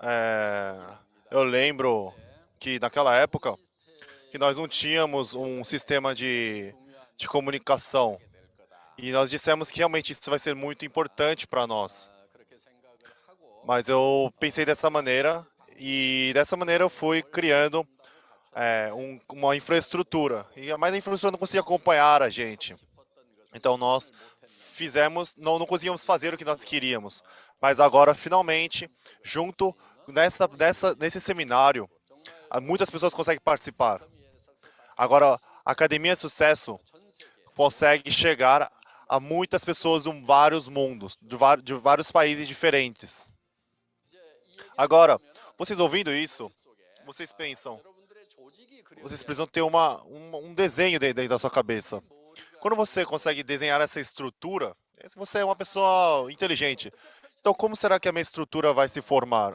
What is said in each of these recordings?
É, eu lembro que naquela época que nós não tínhamos um sistema de comunicação e nós dissemos que realmente isso vai ser muito importante para nós. Mas eu pensei dessa maneira e dessa maneira eu fui criando uma infraestrutura. E mais a infraestrutura não conseguia acompanhar a gente. Então nós fizemos, não conseguíamos fazer o que nós queríamos. Mas agora, finalmente, junto nesse seminário, muitas pessoas conseguem participar. Agora, a Academia de Sucesso consegue chegar a muitas pessoas de vários mundos, de vários países diferentes. Agora, vocês ouvindo isso, vocês pensam, vocês precisam ter um desenho dentro da sua cabeça. Quando você consegue desenhar essa estrutura, você é uma pessoa inteligente. Então, como será que a minha estrutura vai se formar?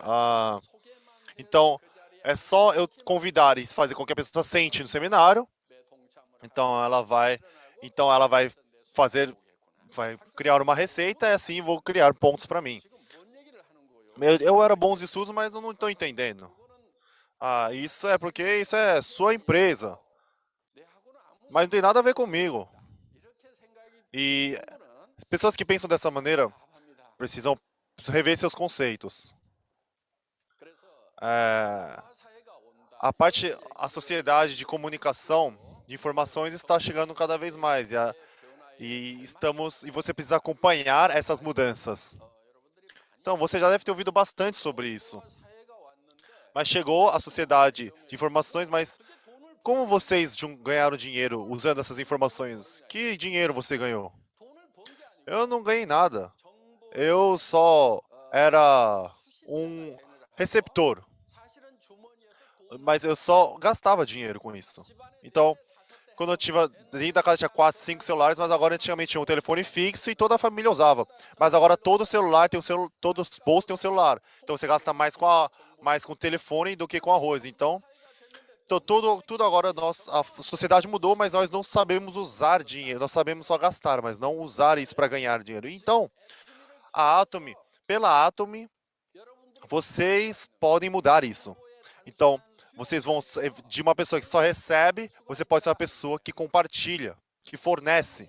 Então, é só eu convidar e fazer com que a pessoa sente no seminário. Então, ela vai fazer, vai criar uma receita e assim vou criar pontos para mim. Eu era bom nos estudos, mas eu não estou entendendo. Isso é porque isso é sua empresa, mas não tem nada a ver comigo. E as pessoas que pensam dessa maneira precisam rever seus conceitos. É, a sociedade de comunicação, de informações está chegando cada vez mais e você precisa acompanhar essas mudanças. Então, você já deve ter ouvido bastante sobre isso. Mas chegou a sociedade de informações, mas como vocês ganharam dinheiro usando essas informações? Que dinheiro você ganhou? Eu não ganhei nada. Eu só era um receptor, mas eu só gastava dinheiro com isso. Então, quando eu tinha, dentro da casa tinha 4, 5 celulares, mas agora antigamente tinha um telefone fixo e toda a família usava. Mas agora todo celular tem todos os bolsos tem um celular. Então você gasta mais com o telefone do que com arroz. Então tudo agora a sociedade mudou, mas nós não sabemos usar dinheiro. Nós sabemos só gastar, mas não usar isso para ganhar dinheiro. Então, pela Atomy, vocês podem mudar isso. Então, vocês vão de uma pessoa que só recebe, você pode ser uma pessoa que compartilha, que fornece.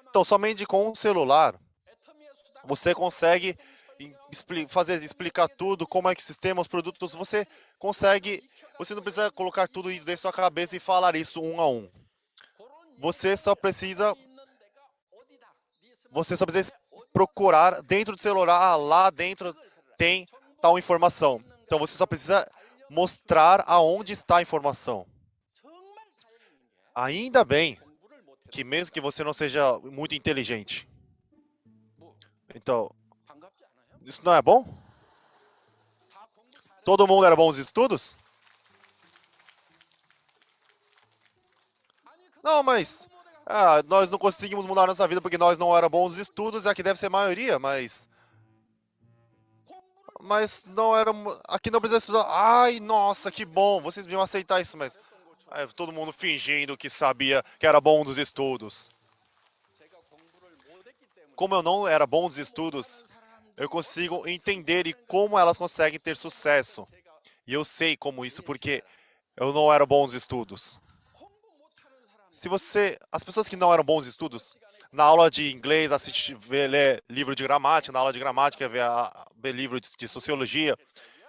Então, somente com um celular, você consegue explicar tudo, como é que o sistema, os produtos, você não precisa colocar tudo dentro da sua cabeça e falar isso um a um. Você só precisa, você só precisa procurar dentro do celular, lá dentro tem tal informação. Então, você só precisa mostrar aonde está a informação. Ainda bem que mesmo que você não seja muito inteligente. Então, isso não é bom? Todo mundo era bom nos estudos? Não, mas nós não conseguimos mudar nossa vida porque nós não era bons nos estudos, aqui deve ser a maioria, mas não era, aqui não precisa estudar. Ai, nossa, que bom, vocês deviam aceitar isso, mas todo mundo fingindo que sabia que era bom nos estudos. Como eu não era bom nos estudos, eu consigo entender e como elas conseguem ter sucesso. E eu sei como isso porque eu não era bom nos estudos. As pessoas que não eram bons em estudos, na aula de inglês, ler livro de gramática, na aula de gramática, ver livro de sociologia,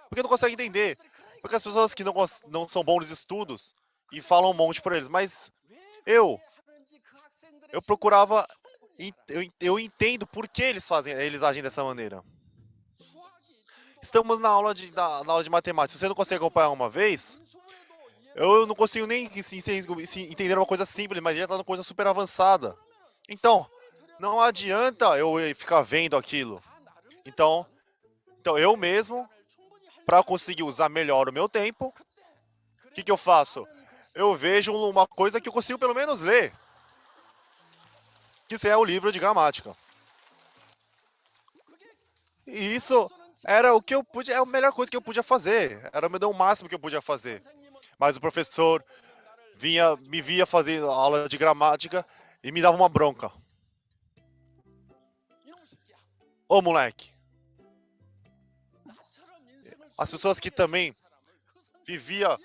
porque não consegue entender. Porque as pessoas que não são bons nos estudos e falam um monte por eles. Mas eu, eu procurava, eu entendo por que eles agem dessa maneira. Estamos na aula de matemática. Se você não consegue acompanhar uma vez, eu não consigo nem entender uma coisa simples, mas já está numa coisa super avançada. Então, não adianta eu ficar vendo aquilo. Então, eu mesmo, para conseguir usar melhor o meu tempo, o que eu faço? Eu vejo uma coisa que eu consigo pelo menos ler, que é o livro de gramática. E isso era o que eu podia, é a melhor coisa que eu podia fazer. Era o máximo que eu podia fazer. Mas o professor me via fazer aula de gramática e me dava uma bronca. Ô moleque, As pessoas que também vivia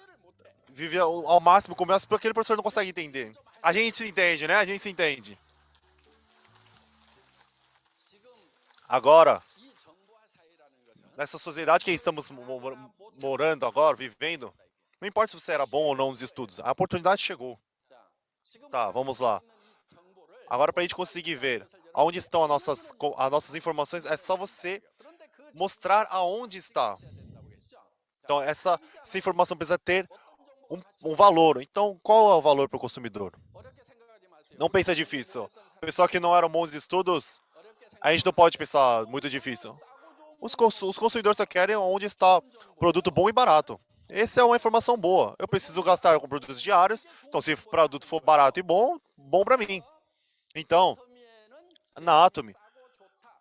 ao máximo com porque aquele professor não consegue entender. A gente se entende, né? A gente se entende. Agora, nessa sociedade que estamos morando agora, vivendo, não importa se você era bom ou não nos estudos, a oportunidade chegou. Tá, vamos lá. Agora, para a gente conseguir ver aonde estão as nossas informações, é só você mostrar aonde está. Então, essa informação precisa ter um valor. Então, qual é o valor para o consumidor? Não pensa difícil. Pessoal que não eram bons de estudos, a gente não pode pensar muito difícil. Os consumidores só querem onde está produto bom e barato. Essa é uma informação boa. Eu preciso gastar com produtos diários, então se o produto for barato e bom, bom para mim. Então, na Atomy,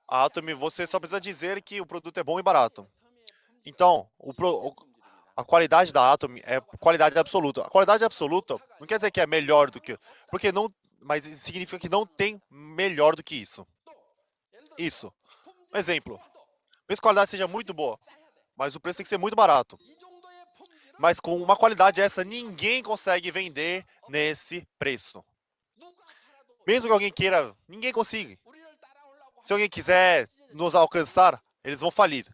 a Atomy você só precisa dizer que o produto é bom e barato. Então, a qualidade da Atomy é qualidade absoluta. A qualidade absoluta não quer dizer que é melhor do que, porque não, mas significa que não tem melhor do que isso. Isso. Um exemplo. Mesmo que a qualidade seja muito boa, mas o preço tem que ser muito barato. Mas com uma qualidade essa, ninguém consegue vender nesse preço. Mesmo que alguém queira, ninguém consiga. Se alguém quiser nos alcançar, eles vão falir.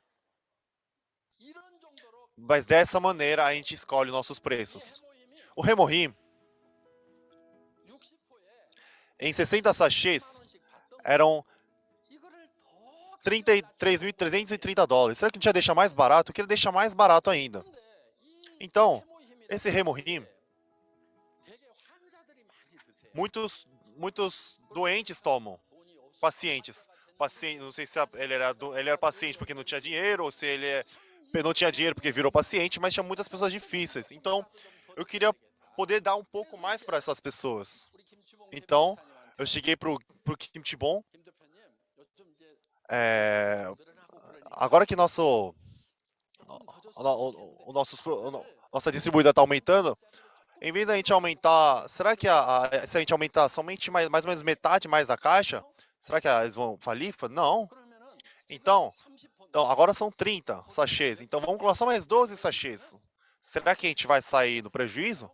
Mas dessa maneira a gente escolhe nossos preços. O Remohim, em 60 sachês, eram $33.330. Será que a gente ia deixar mais barato? Eu queria deixar mais barato ainda. Então, esse Remohim, muitos doentes tomam, pacientes. Não sei se ele era paciente porque não tinha dinheiro, ou se ele não tinha dinheiro porque virou paciente, mas tinha muitas pessoas difíceis. Então, eu queria poder dar um pouco mais para essas pessoas. Então, eu cheguei pro Kimchi Bom. Agora que nossa distribuidora está aumentando, em vez da gente aumentar, será que se a gente aumentar somente mais ou menos metade mais da caixa, será que eles vão falir? Não. Então, agora são 30 sachês. Então vamos colocar só mais 12 sachês. Será que a gente vai sair no prejuízo?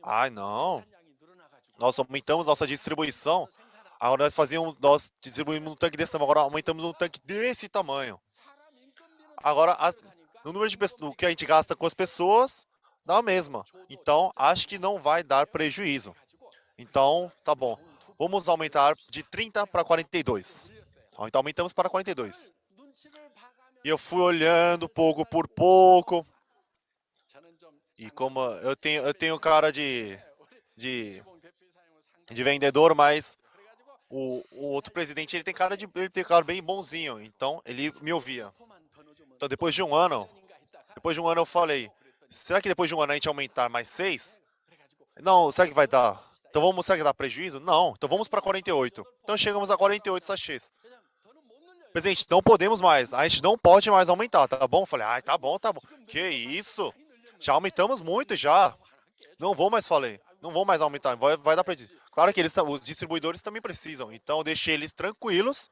Ai, não. Nós aumentamos nossa distribuição. Agora nós distribuímos um tanque desse tamanho, agora aumentamos um tanque desse tamanho. Agora, no número do que a gente gasta com as pessoas, dá a mesma. Então, acho que não vai dar prejuízo. Então, tá bom. Vamos aumentar de 30 para 42. Então, aumentamos para 42. E eu fui olhando pouco por pouco. E como eu tenho cara de vendedor, mas o outro presidente ele tem cara bem bonzinho. Então, ele me ouvia. Então, depois de um ano eu falei, será que depois de um ano a gente aumentar mais 6? Não, será que vai dar? Então será que dá prejuízo? Não, então vamos para 48. Então chegamos a 48 sachês. Presidente, não podemos mais, a gente não pode mais aumentar, tá bom? Eu falei, tá bom, tá bom. Que isso? Já aumentamos muito já. Não vou mais, falei. Não vou mais aumentar, vai dar prejuízo. Claro que os distribuidores também precisam, então eu deixei eles tranquilos.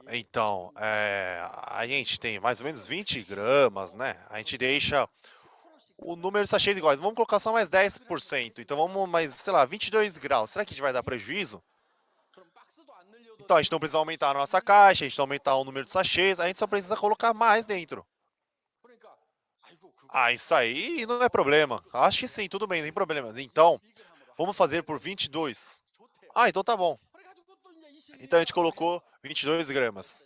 Então, a gente tem mais ou menos 20 gramas, né? A gente deixa o número de sachês iguais. Vamos colocar só mais 10%. Então vamos mais, sei lá, 22 graus. Será que a gente vai dar prejuízo? Então a gente não precisa aumentar a nossa caixa, a gente não aumentar o número de sachês, a gente só precisa colocar mais dentro. Isso aí não é problema. Acho que sim, tudo bem, não tem problema. Então, vamos fazer por 22. Então tá bom. Então a gente colocou 22 gramas.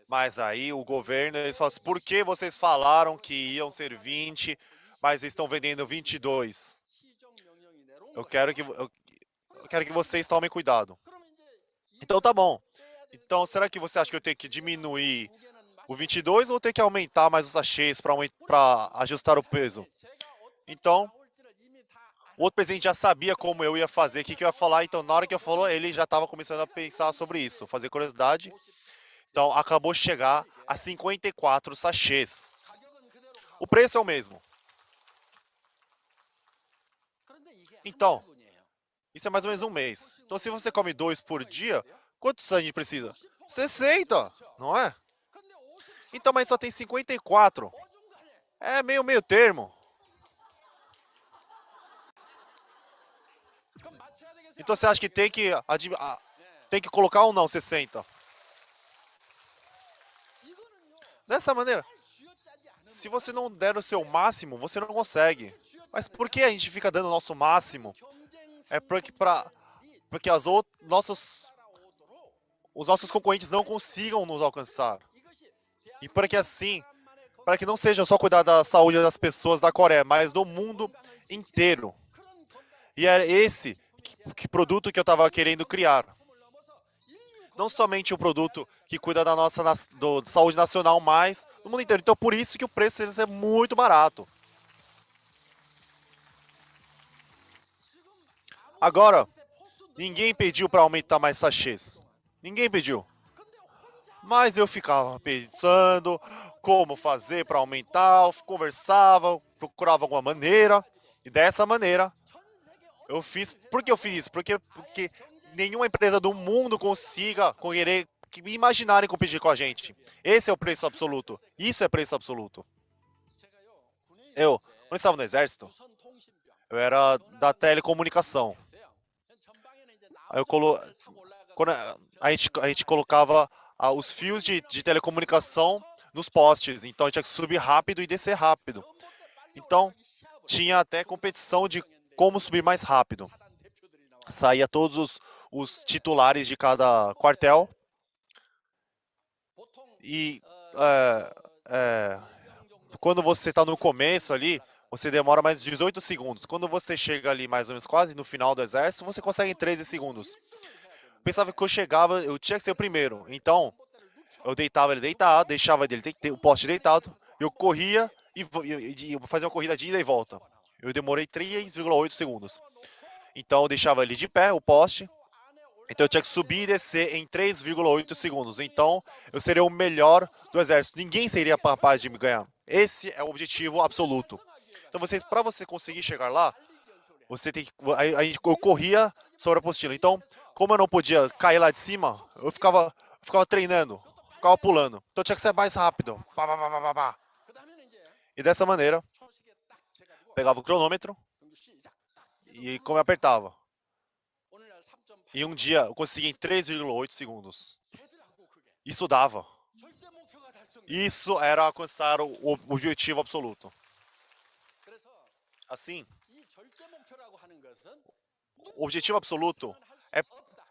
Mas aí o governo, eles falam assim, por que vocês falaram que iam ser 20, mas estão vendendo 22? Eu quero que vocês tomem cuidado. Então tá bom. Então será que você acha que eu tenho que diminuir o 22 ou ter que aumentar mais os sachês para ajustar o peso? Então, o outro presidente já sabia como eu ia fazer, o que eu ia falar, então na hora que eu falou, ele já estava começando a pensar sobre isso, fazer curiosidade. Então, acabou de chegar a 54 sachês. O preço é o mesmo. Então, isso é mais ou menos um mês. Então, se você come 2 por dia, Quantos a gente precisa? 60, não é? Então, mas só tem 54. É meio termo. Então você acha que tem que colocar ou não 60? Dessa maneira, se você não der o seu máximo, você não consegue. Mas por que a gente fica dando o nosso máximo? É porque os nossos concorrentes não consigam nos alcançar. E para que assim, para que não seja só cuidar da saúde das pessoas da Coreia, mas do mundo inteiro. E era esse produto que eu estava querendo criar. Não somente um produto que cuida da nossa saúde nacional, mas do mundo inteiro. Então, por isso que o preço deles é muito barato. Agora, ninguém pediu para aumentar mais sachês. Ninguém pediu. Mas eu ficava pensando como fazer para aumentar, conversava, procurava alguma maneira. E dessa maneira, eu fiz. Por que eu fiz isso? Porque nenhuma empresa do mundo consiga querer imaginarem competir com a gente. Esse é o preço absoluto. Isso é preço absoluto. Quando eu estava no exército, eu era da telecomunicação. Aí quando a gente colocava os fios de telecomunicação nos postes. Então a gente tinha que subir rápido e descer rápido. Então tinha até competição de como subir mais rápido. Saía todos os titulares de cada quartel. E quando você está no começo ali, você demora mais 18 segundos. Quando você chega ali mais ou menos quase no final do exército, você consegue em 13 segundos. Pensava que eu tinha que ser o primeiro. Então, eu deitava ele deitado, deixava o poste deitado, eu corria e fazia uma corrida de ida e volta. Eu demorei 3,8 segundos. Então, eu deixava ele de pé, o poste. Então, eu tinha que subir e descer em 3,8 segundos. Então, eu seria o melhor do exército. Ninguém seria capaz de me ganhar. Esse é o objetivo absoluto. Então, para você conseguir chegar lá, você tem que. Eu corria sobre a apostila. Então, como eu não podia cair lá de cima, eu ficava treinando, ficava pulando. Então, tinha que ser mais rápido. Pá, pá, pá, pá, pá, pá. E dessa maneira, pegava o cronômetro e como eu apertava. E um dia eu consegui em 3,8 segundos. Isso dava. Isso era alcançar o objetivo absoluto. Assim, o objetivo absoluto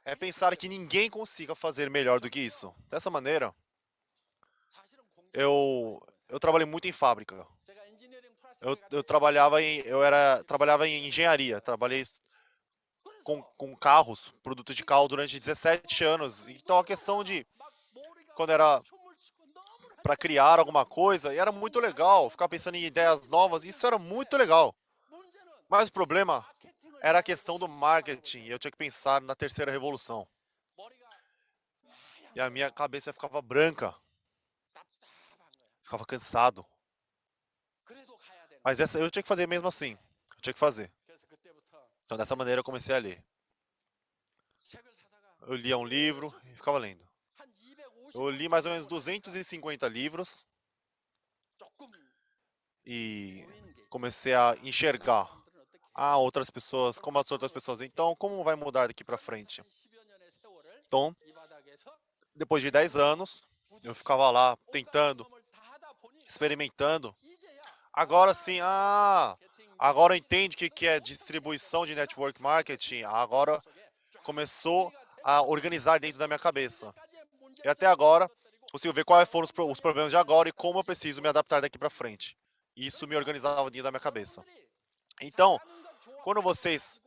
é pensar que ninguém consiga fazer melhor do que isso. Dessa maneira, eu trabalhei muito em fábrica. Eu trabalhava em engenharia. Trabalhei com carros, produtos de carro durante 17 anos. Então a questão de quando era para criar alguma coisa, e era muito legal ficar pensando em ideias novas, isso era muito legal. Mas o problema era a questão do marketing, eu tinha que pensar na terceira revolução. E a minha cabeça ficava branca. Ficava cansado. Mas eu tinha que fazer mesmo assim. Eu tinha que fazer. Então dessa maneira eu comecei a ler. Eu lia um livro e ficava lendo. Eu li mais ou menos 250 livros e comecei a enxergar outras pessoas, como as outras pessoas. Então, como vai mudar daqui para frente? Então, depois de 10 anos, eu ficava lá tentando, experimentando. Agora sim, agora eu entendo o que é distribuição de network marketing. Agora começou a organizar dentro da minha cabeça. E até agora, consigo ver quais foram os problemas de agora e como eu preciso me adaptar daqui para frente. Isso me organizava dentro da minha cabeça. Então, quando vocês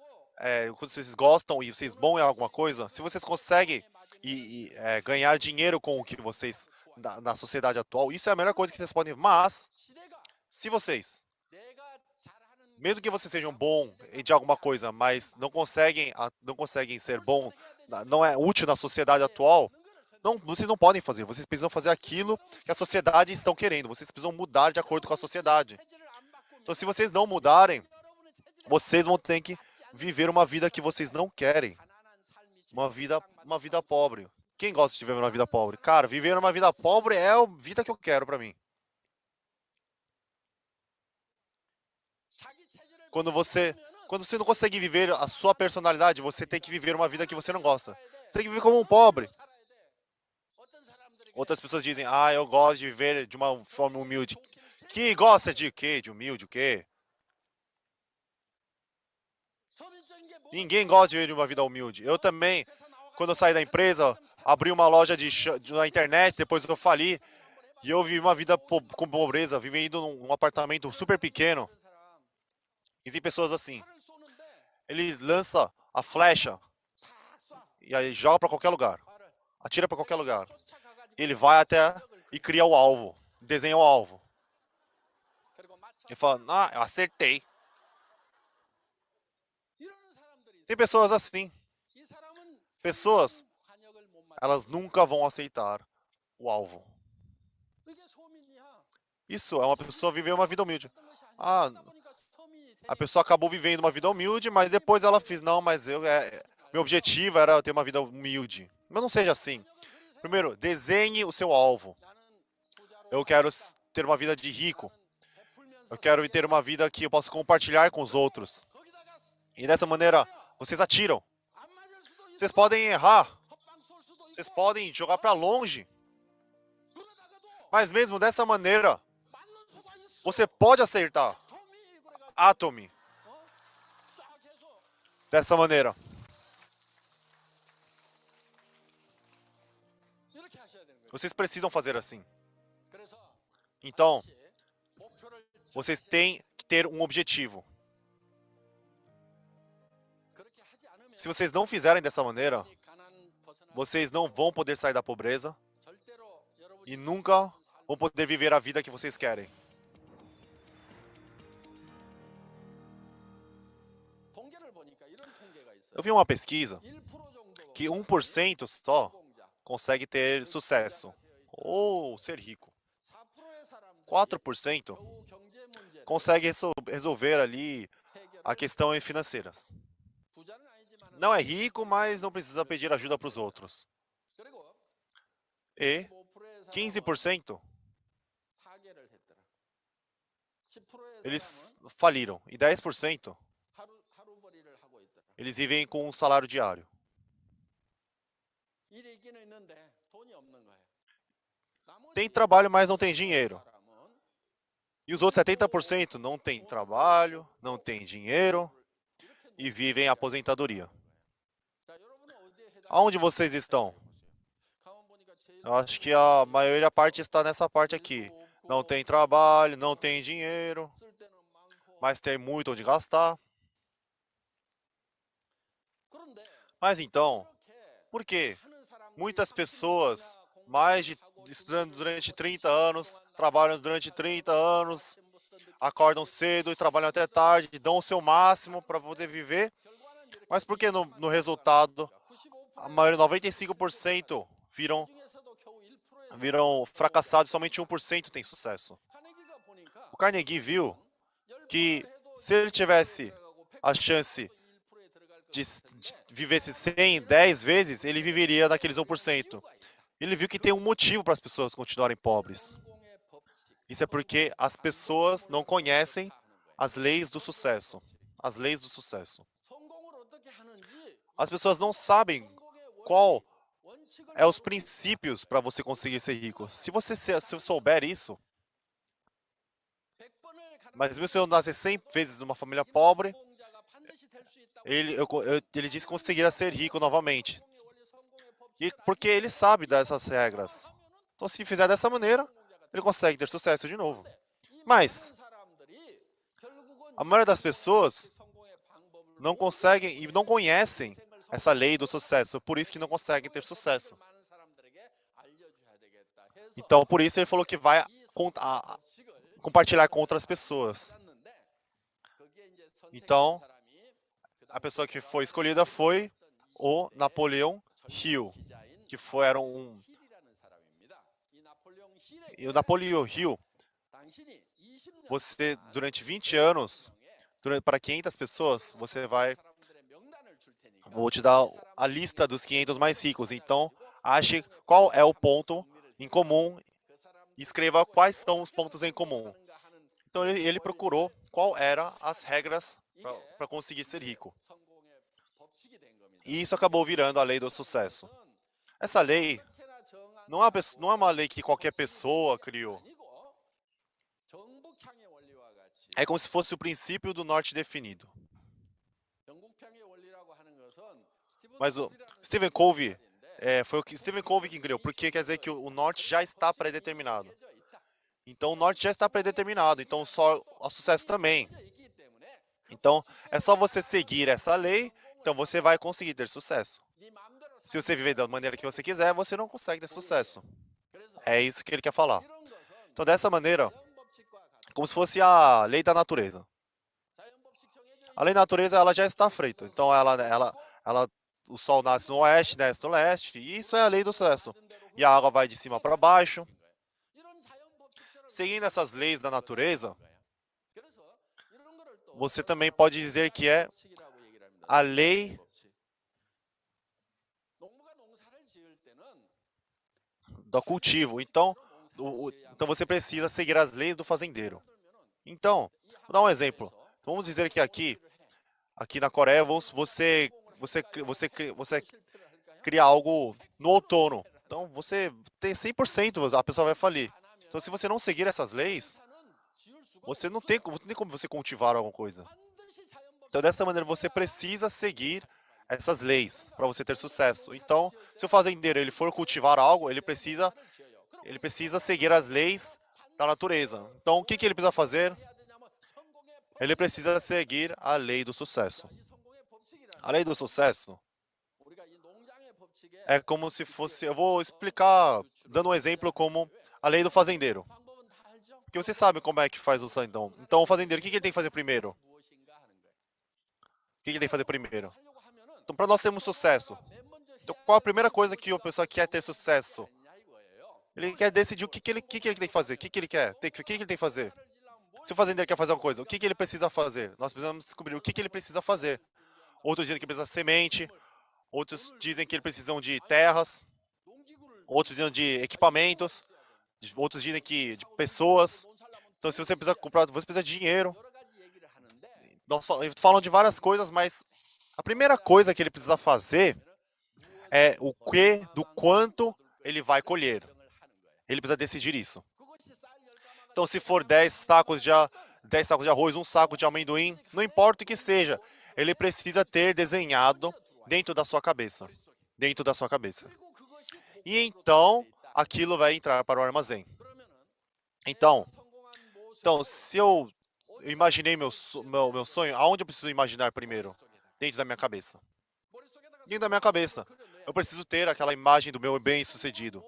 gostam e vocês bom em alguma coisa, se vocês conseguem ganhar dinheiro com o que vocês na sociedade atual, isso é a melhor coisa que vocês podem. Mas se vocês, mesmo que vocês sejam bom de alguma coisa, mas não conseguem ser bom, não é útil na sociedade atual, vocês não podem fazer. Vocês precisam fazer aquilo que a sociedade estão querendo. Vocês precisam mudar de acordo com a sociedade. Então, se vocês não mudarem, vocês vão ter que viver uma vida que vocês não querem. Uma vida pobre. Quem gosta de viver uma vida pobre? Cara, viver uma vida pobre é a vida que eu quero pra mim. Quando você, quando você não consegue viver a sua personalidade, você tem que viver uma vida que você não gosta. Você tem que viver como um pobre. Outras pessoas dizem, eu gosto de viver de uma forma humilde. Que gosta de quê? De humilde, o quê? Ninguém gosta de viver uma vida humilde. Eu também, quando eu saí da empresa, abri uma loja na internet, depois eu fali, e eu vivi uma vida com pobreza, vivendo num apartamento super pequeno. E tem pessoas assim. Ele lança a flecha e aí joga para qualquer lugar. Atira para qualquer lugar. Ele vai até e cria o alvo. Desenha o alvo. Ele fala, eu acertei. Tem pessoas assim. Pessoas, elas nunca vão aceitar o alvo. Isso é uma pessoa viver uma vida humilde. A pessoa acabou vivendo uma vida humilde, mas depois ela fez, não, mas meu objetivo era ter uma vida humilde. Mas não seja assim. Primeiro, desenhe o seu alvo. Eu quero ter uma vida de rico. Eu quero ter uma vida que eu possa compartilhar com os outros. E dessa maneira, vocês atiram. Vocês podem errar. Vocês podem jogar para longe. Mas mesmo dessa maneira, você pode acertar. Atomy. Dessa maneira. Vocês precisam fazer assim. Então, vocês têm que ter um objetivo. Se vocês não fizerem dessa maneira, vocês não vão poder sair da pobreza e nunca vão poder viver a vida que vocês querem. Eu vi uma pesquisa que 1% só consegue ter sucesso ou ser rico. 4% consegue resolver ali a questão financeira. Não é rico, mas não precisa pedir ajuda para os outros. E 15% eles faliram. E 10% eles vivem com um salário diário. Tem trabalho, mas não tem dinheiro. E os outros 70% não têm trabalho, não têm dinheiro e vivem a aposentadoria. Aonde vocês estão? Eu acho que a maioria parte está nessa parte aqui. Não tem trabalho, não tem dinheiro, mas tem muito onde gastar. Mas então, por quê? Muitas pessoas, estudando durante 30 anos, trabalham durante 30 anos, acordam cedo e trabalham até tarde, dão o seu máximo para poder viver, mas por que no resultado, a maioria, 95% viram fracassados e somente 1% tem sucesso? O Carnegie viu que se ele tivesse a chance de vivesse 100, 10 vezes, ele viveria naqueles 1%. Ele viu que tem um motivo para as pessoas continuarem pobres. Isso é porque as pessoas não conhecem as leis do sucesso. As leis do sucesso. As pessoas não sabem qual é os princípios para você conseguir ser rico. Se você souber isso, mas mesmo se eu nascer 100 vezes numa família pobre, ele disse que conseguirá ser rico novamente. E porque ele sabe dessas regras. Então, se fizer dessa maneira, ele consegue ter sucesso de novo. Mas, a maioria das pessoas não conseguem e não conhecem essa lei do sucesso. Por isso que não conseguem ter sucesso. Então, por isso ele falou que vai compartilhar com outras pessoas. Então, a pessoa que foi escolhida foi o Napoleão Hill, que era um... E o Napoleão Hill, você, durante 20 anos, para 500 pessoas, você vai Vou te dar a lista dos 500 mais ricos. Então, ache qual é o ponto em comum e escreva quais são os pontos em comum. Então, ele procurou qual eram as regras para conseguir ser rico. E isso acabou virando a lei do sucesso. Essa lei não é uma lei que qualquer pessoa criou. É como se fosse o princípio do norte definido. Mas o Stephen Covey, foi o que Stephen Covey que criou, porque quer dizer que o norte já está predeterminado. Então, o norte já está predeterminado, então só o sucesso também. Então, é só você seguir essa lei, então você vai conseguir ter sucesso. Se você viver da maneira que você quiser, você não consegue ter sucesso. É isso que ele quer falar. Então, dessa maneira, como se fosse a lei da natureza. A lei da natureza, ela já está feita. Então, o sol nasce no oeste, desce no leste, e isso é a lei do sucesso. E a água vai de cima para baixo. Seguindo essas leis da natureza, você também pode dizer que é a lei do cultivo. Então, então você precisa seguir as leis do fazendeiro. Então, vou dar um exemplo. Vamos dizer que aqui na Coreia, você cria algo no outono. Então, você tem 100%, a pessoa vai falir. Então, se você não seguir essas leis, você não tem como você cultivar alguma coisa. Então, dessa maneira, você precisa seguir essas leis para você ter sucesso. Então, se o fazendeiro ele for cultivar algo, ele precisa seguir as leis da natureza. Então, o que ele precisa fazer? Ele precisa seguir a lei do sucesso. A lei do sucesso é como se fosse... Eu vou explicar, dando um exemplo como a lei do fazendeiro. Porque você sabe como é que faz o então. Então, o fazendeiro, o que ele tem que fazer primeiro? O que ele tem que fazer primeiro? Então, para nós termos sucesso, então, qual a primeira coisa que a pessoa quer ter sucesso? Ele quer decidir o que ele tem que fazer, o que ele quer, o que ele tem que fazer. Se o fazendeiro quer fazer uma coisa, o que ele precisa fazer? Nós precisamos descobrir o que ele precisa fazer. Outros dizem que precisa de semente, outros dizem que ele precisam de terras, outros dizem de equipamentos, outros dizem que de pessoas. Então, se você precisa comprar, você precisa de dinheiro. Nós falam de várias coisas, mas a primeira coisa que ele precisa fazer é do quanto ele vai colher. Ele precisa decidir isso. Então, se for 10 sacos de arroz, um saco de amendoim, não importa o que seja, ele precisa ter desenhado dentro da sua cabeça. Dentro da sua cabeça. E então, aquilo vai entrar para o armazém. Então se eu imaginei meu sonho, aonde eu preciso imaginar primeiro? Dentro da minha cabeça. Dentro da minha cabeça. Eu preciso ter aquela imagem do meu bem-sucedido.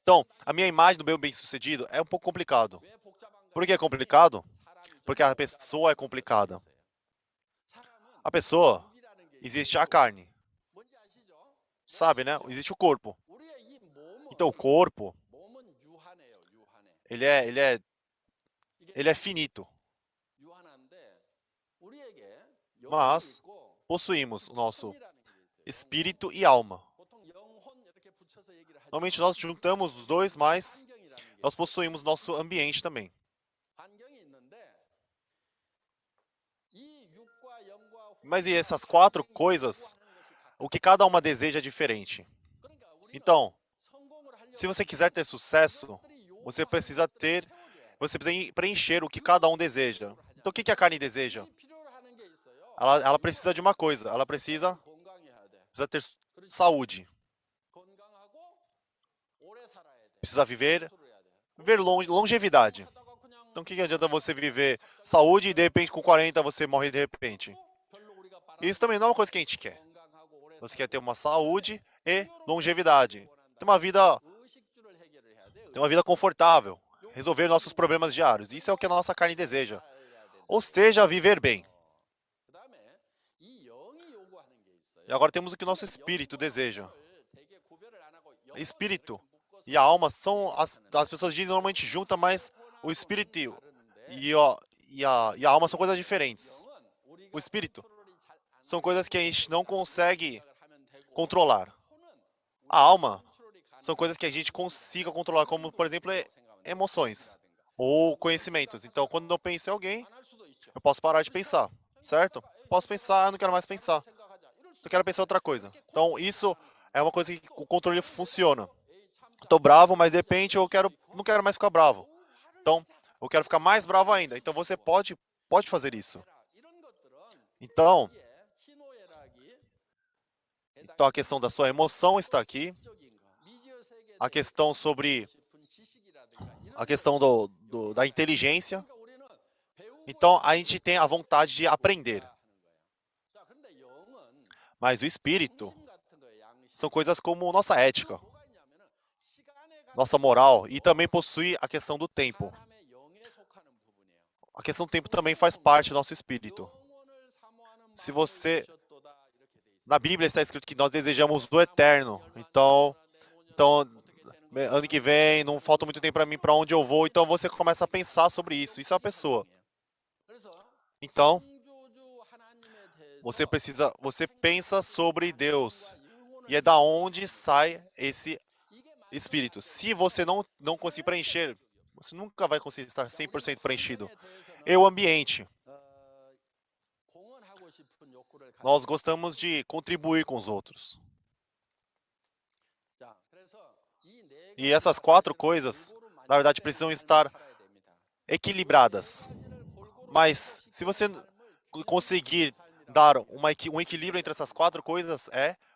Então, a minha imagem do meu bem-sucedido é um pouco complicado. Por que é complicado? Porque a pessoa é complicada. A pessoa, existe a carne. Sabe, né? Existe o corpo. Então, o corpo, ele é finito. Mas possuímos o nosso espírito e alma. Normalmente nós juntamos os dois, mas nós possuímos nosso ambiente também. Mas e essas 4 coisas, o que cada uma deseja é diferente. Então, se você quiser ter sucesso, você precisa preencher o que cada um deseja. Então, o que a carne deseja? Ela precisa de uma coisa, ela precisa ter saúde. Precisa viver longevidade. Então, o que adianta você viver saúde e, de repente, com 40 você morre de repente? Isso também não é uma coisa que a gente quer. Você quer ter uma saúde e longevidade. Ter uma vida confortável. Resolver nossos problemas diários. Isso é o que a nossa carne deseja. Ou seja, viver bem. E agora temos o que o nosso espírito deseja. Espírito e a alma são, as pessoas dizem normalmente juntas, mas o espírito e a alma são coisas diferentes. O espírito, são coisas que a gente não consegue controlar. A alma são coisas que a gente consiga controlar, como, por exemplo, emoções ou conhecimentos. Então, quando eu penso em alguém, eu posso parar de pensar, certo? Posso pensar, eu não quero mais pensar. Eu quero pensar outra coisa. Então, isso é uma coisa que o controle funciona. Eu tô bravo, mas de repente não quero mais ficar bravo. Então, eu quero ficar mais bravo ainda. Então, você pode fazer isso. Então, a questão da sua emoção está aqui. A questão sobre a questão da inteligência. Então, a gente tem a vontade de aprender. Mas o espírito são coisas como nossa ética, nossa moral, e também possui a questão do tempo. A questão do tempo também faz parte do nosso espírito. Se você... Na Bíblia está escrito que nós desejamos o eterno. Então, ano que vem, não falta muito tempo para mim, para onde eu vou. Então, você começa a pensar sobre isso. Isso é a pessoa. Então, você pensa sobre Deus. E é da onde sai esse espírito. Se você não conseguir preencher, você nunca vai conseguir estar 100% preenchido. E o ambiente. Nós gostamos de contribuir com os outros. E essas 4 coisas, na verdade, precisam estar equilibradas. Mas, se você conseguir dar um equilíbrio entre essas 4 coisas,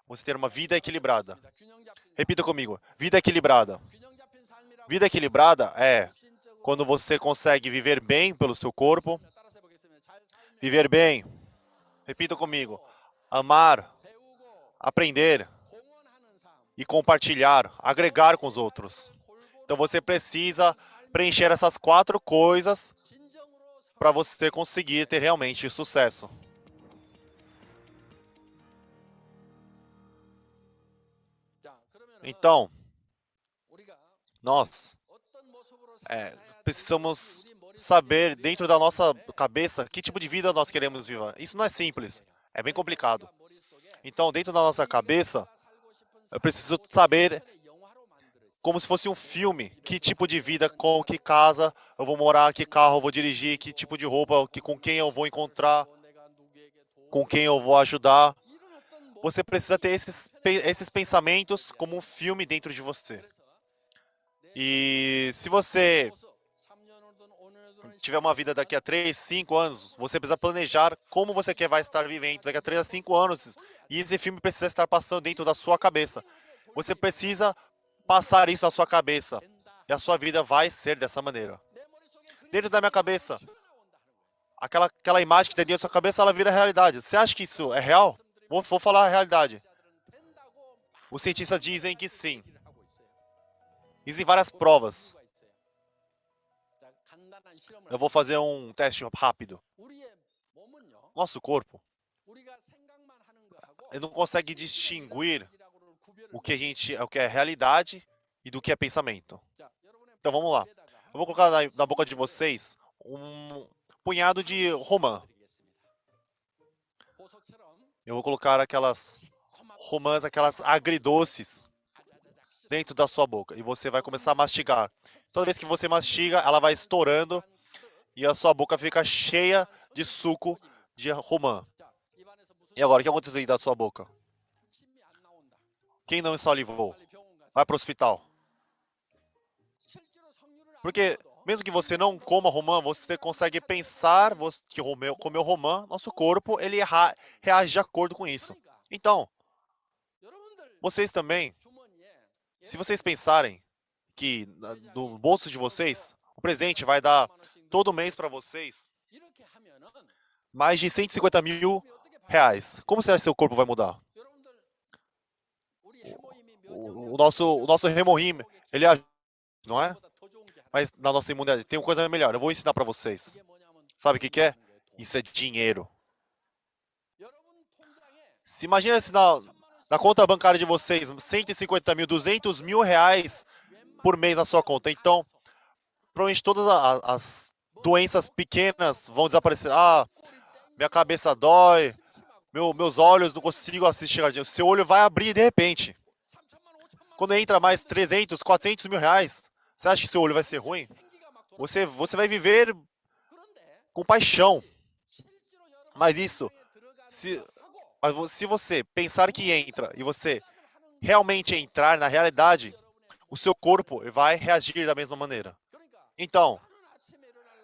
você ter uma vida equilibrada. Repita comigo. Vida equilibrada. Vida equilibrada é quando você consegue viver bem pelo seu corpo. Viver bem. Repita comigo. Amar. Aprender. E compartilhar. Agregar com os outros. Então você precisa preencher essas 4 coisas para você conseguir ter realmente sucesso. Então, nós precisamos saber dentro da nossa cabeça que tipo de vida nós queremos viver. Isso não é simples, é bem complicado. Então, dentro da nossa cabeça, eu preciso saber, como se fosse um filme, que tipo de vida, com que casa eu vou morar, que carro eu vou dirigir, que tipo de roupa, com quem eu vou encontrar, com quem eu vou ajudar. Você precisa ter esses pensamentos como um filme dentro de você. E se você tiver uma vida daqui a 3, 5 anos, você precisa planejar como você vai estar vivendo daqui a 3 a 5 anos. E esse filme precisa estar passando dentro da sua cabeça. Você precisa passar isso na sua cabeça. E a sua vida vai ser dessa maneira. Dentro da minha cabeça, aquela imagem que tem dentro da sua cabeça, ela vira realidade. Você acha que isso é real? Vou falar a realidade. Os cientistas dizem que sim. Existem várias provas. Eu vou fazer um teste rápido. Nosso corpo, ele não consegue distinguir o que é realidade e do que é pensamento. Então vamos lá. Eu vou colocar na boca de vocês um punhado de romã. Eu vou colocar aquelas romãs, aquelas agridoces dentro da sua boca. E você vai começar a mastigar. Toda vez que você mastiga, ela vai estourando e a sua boca fica cheia de suco de romã. E agora, o que aconteceu aí da sua boca? Quem não salivou? Vai para o hospital. Porque, mesmo que você não coma romã, você consegue pensar que comeu romã, nosso corpo ele reage de acordo com isso. Então, vocês também, se vocês pensarem que no bolso de vocês, o presente vai dar todo mês para vocês mais de 150 mil reais. Como você acha que seu corpo vai mudar? O nosso Remorim, ele ajuda, não é? Mas na nossa imunidade, tem uma coisa melhor. Eu vou ensinar para vocês. Sabe o que é? Isso é dinheiro. Se imagina se na conta bancária de vocês, 150 mil, 200 mil reais por mês na sua conta. Então, provavelmente todas as doenças pequenas vão desaparecer. Ah, minha cabeça dói, Meus olhos não consigo assistir. Seu olho vai abrir de repente. Quando entra mais 300, 400 mil reais, você acha que seu olho vai ser ruim? Você vai viver com paixão. Mas isso, se, se você pensar que entra e você realmente entrar na realidade, o seu corpo vai reagir da mesma maneira. Então,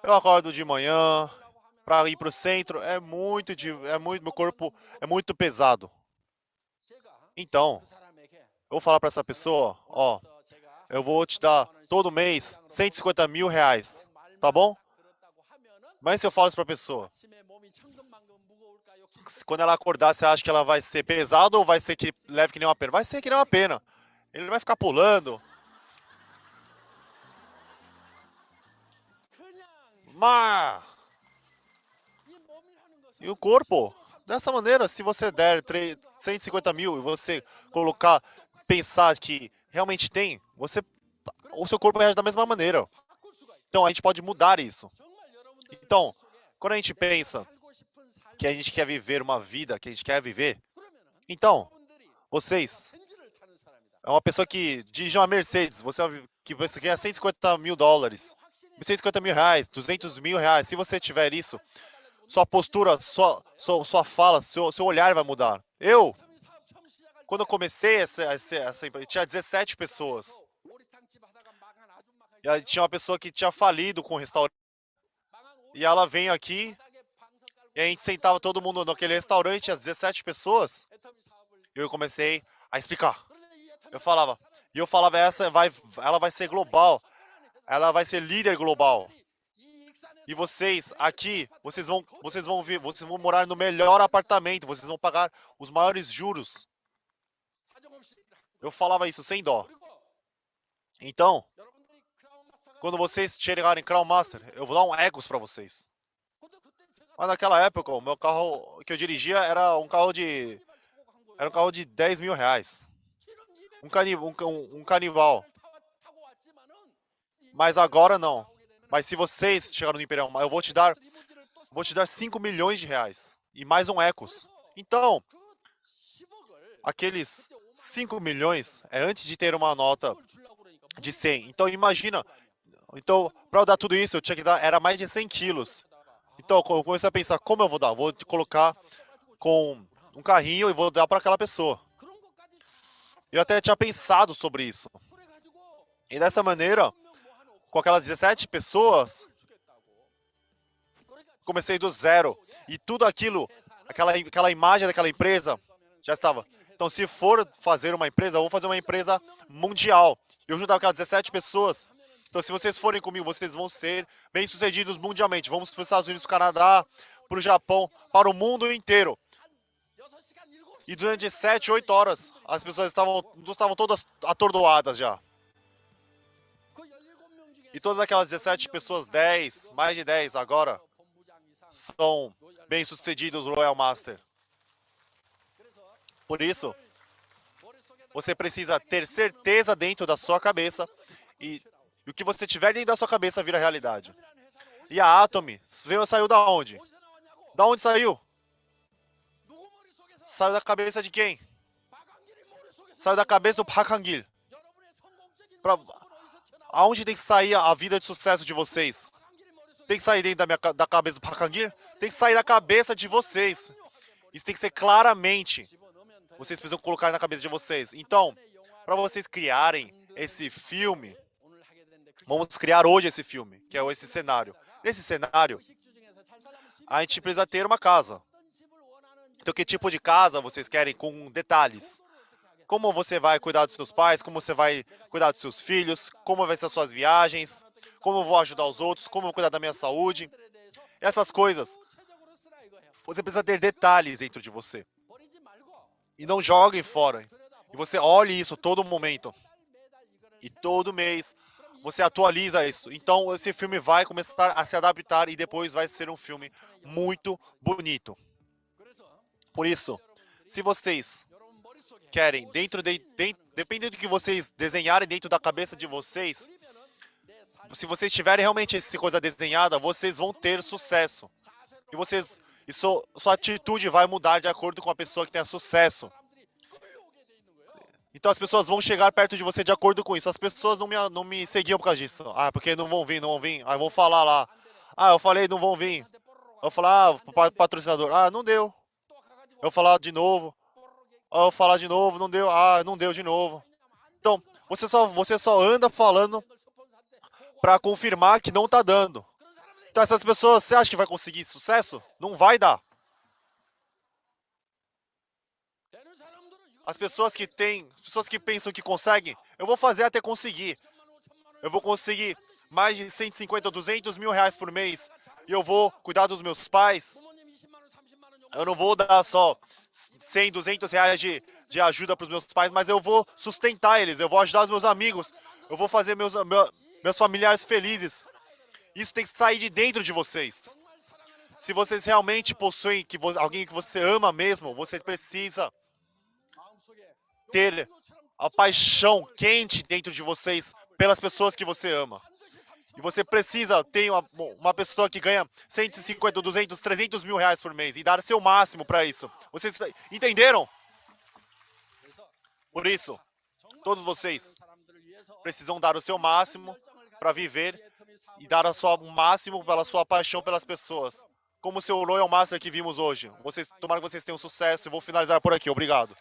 eu acordo de manhã para ir para o centro, meu corpo é muito pesado. Então, eu vou falar para essa pessoa, ó, eu vou te dar todo mês 150 mil reais, tá bom? Mas se eu falo isso para a pessoa, quando ela acordar, você acha que ela vai ser pesada ou vai ser que leve que nem uma pena? Vai ser que nem uma pena. Ele vai ficar pulando. Mas... E o corpo? Dessa maneira, se você der 150 mil e você colocar, pensar que realmente tem, o seu corpo reage da mesma maneira. Então, a gente pode mudar isso. Então, quando a gente pensa que a gente quer viver uma vida que a gente quer viver, então, vocês, é uma pessoa que dirige uma Mercedes, que você ganha 150 mil dólares, 150 mil reais, 200 mil reais, se você tiver isso, sua postura, sua fala, seu olhar vai mudar. Quando eu comecei essa empresa, tinha 17 pessoas. E aí tinha uma pessoa que tinha falido com o restaurante. E ela veio aqui, e a gente sentava todo mundo naquele restaurante, as 17 pessoas. E eu comecei a explicar. Eu falava, ela vai ser global. Ela vai ser líder global. E vocês aqui, vocês vão morar no melhor apartamento, vocês vão pagar os maiores juros. Eu falava isso sem dó. Então, quando vocês chegarem em Crown Master, eu vou dar um Egos para vocês. Mas naquela época, o meu carro que eu dirigia era um carro de 10 mil reais. Um Carnival. Mas agora não. Mas se vocês chegarem no Imperial, eu vou te dar 5 milhões de reais. E mais um Ecos. Então, aqueles 5 milhões é antes de ter uma nota de 100. Então, imagina. Então, para eu dar tudo isso, eu tinha que dar, era mais de 100 quilos. Então, eu comecei a pensar, como eu vou dar? Vou colocar com um carrinho e vou dar para aquela pessoa. Eu até tinha pensado sobre isso. E dessa maneira, com aquelas 17 pessoas, comecei do zero. E tudo aquilo, aquela imagem daquela empresa, já estava. Então, se for fazer uma empresa, eu vou fazer uma empresa mundial. Eu juntava aquelas 17 pessoas. Então, se vocês forem comigo, vocês vão ser bem-sucedidos mundialmente. Vamos para os Estados Unidos, para o Canadá, para o Japão, para o mundo inteiro. E durante 7, 8 horas, as pessoas estavam todas atordoadas já. E todas aquelas 17 pessoas, mais de 10 agora, são bem-sucedidos no Royal Master. Por isso, você precisa ter certeza dentro da sua cabeça e o que você tiver dentro da sua cabeça vira realidade. E a Atomy saiu da onde? Da onde saiu? Saiu da cabeça de quem? Saiu da cabeça do Park Hang-il. Aonde tem que sair a vida de sucesso de vocês? Tem que sair dentro da cabeça do Park Hang-il? Tem que sair da cabeça de vocês. Isso tem que ser claramente. Vocês precisam colocar na cabeça de vocês. Então, para vocês criarem esse filme, vamos criar hoje esse filme, que é esse cenário. Nesse cenário, a gente precisa ter uma casa. Então, que tipo de casa vocês querem com detalhes? Como você vai cuidar dos seus pais? Como você vai cuidar dos seus filhos? Como vai ser as suas viagens? Como eu vou ajudar os outros? Como eu vou cuidar da minha saúde? Essas coisas. Você precisa ter detalhes dentro de você. E não jogue fora. E você olhe isso todo momento. E todo mês você atualiza isso. Então esse filme vai começar a se adaptar e depois vai ser um filme muito bonito. Por isso, se vocês querem, dependendo do que vocês desenharem dentro da cabeça de vocês, se vocês tiverem realmente essa coisa desenhada, vocês vão ter sucesso. E vocês E sua atitude vai mudar de acordo com a pessoa que tenha sucesso. Então as pessoas vão chegar perto de você de acordo com isso. As pessoas não me seguiam por causa disso. Ah, porque não vão vir, não vão vir. Ah, eu vou falar lá. Ah, eu falei, não vão vir. Eu vou falar, ah, patrocinador. Ah, não deu. Eu vou falar de novo. Ah, eu vou falar de novo, não deu. Ah, não deu de novo. Então, você só anda falando para confirmar que não tá dando. Então essas pessoas, você acha que vai conseguir sucesso? Não vai dar. As pessoas que pensam que conseguem, eu vou fazer até conseguir. Eu vou conseguir mais de 150, 200 mil reais por mês. E eu vou cuidar dos meus pais. Eu não vou dar só 100, 200 reais de ajuda para os meus pais, mas eu vou sustentar eles. Eu vou ajudar os meus amigos. Eu vou fazer meus familiares felizes. Isso tem que sair de dentro de vocês. Se vocês realmente possuem alguém que você ama mesmo, você precisa ter a paixão quente dentro de vocês pelas pessoas que você ama. E você precisa ter uma pessoa que ganha 150, 200, 300 mil reais por mês e dar seu máximo para isso. Vocês entenderam? Por isso, todos vocês precisam dar o seu máximo para viver e dar o máximo pela sua paixão pelas pessoas. Como o seu Royal Master que vimos hoje. Tomara que vocês tenham sucesso e vou finalizar por aqui. Obrigado.